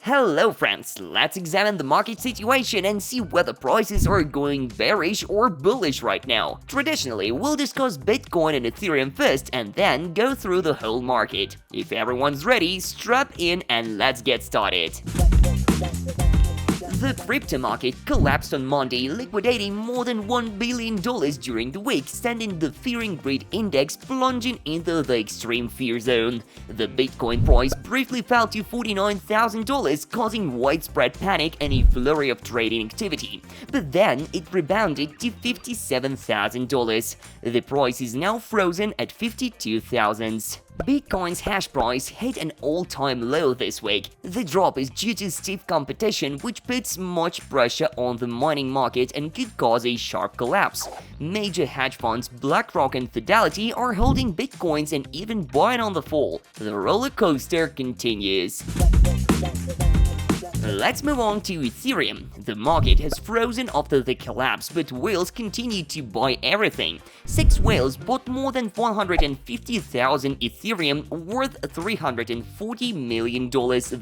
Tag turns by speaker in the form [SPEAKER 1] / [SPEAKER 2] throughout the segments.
[SPEAKER 1] Hello friends, let's examine the market situation and see whether prices are going bearish or bullish right now. Traditionally, we'll discuss Bitcoin and Ethereum first and then go through the whole market. If everyone's ready, strap in and let's get started. The crypto market collapsed on Monday, liquidating more than $1 billion during the week, sending the fear and greed index plunging into the extreme fear zone. The Bitcoin price briefly fell to $49,000, causing widespread panic and a flurry of trading activity. But then it rebounded to $57,000. The price is now frozen at $52,000. Bitcoin's hash price hit an all-time low this week. The drop is due to stiff competition, which puts much pressure on the mining market and could cause a sharp collapse. Major hedge funds BlackRock and Fidelity are holding Bitcoins and even buying on the fall. The roller coaster continues. Let's move on to Ethereum. The market has frozen after the collapse, but whales continue to buy everything. 6 whales bought more than 150,000 Ethereum, worth $340 million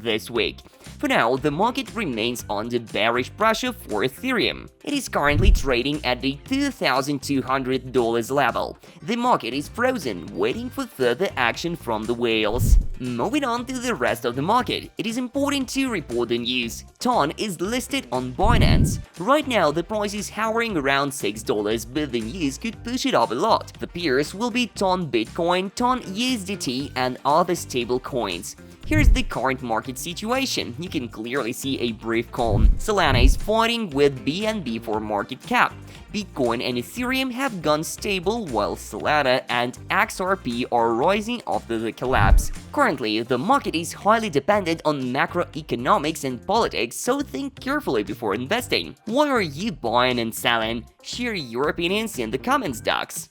[SPEAKER 1] this week. For now, the market remains under bearish pressure for Ethereum. It is currently trading at the $2,200 level. The market is frozen, waiting for further action from the whales. Moving on to the rest of the market, it is important to report the news. TON is listed on Binance. Right now, the price is hovering around $6, but the news could push it up a lot. The peers will be TON Bitcoin, TON USDT, and other stablecoins. Here's the current market situation. You can clearly see a brief calm. Solana is fighting with BNB for market cap. Bitcoin and Ethereum have gone stable, while Solana and XRP are rising after the collapse. Currently, the market is highly dependent on macroeconomics and politics, so think carefully before investing. Why are you buying and selling? Share your opinions in the comments box.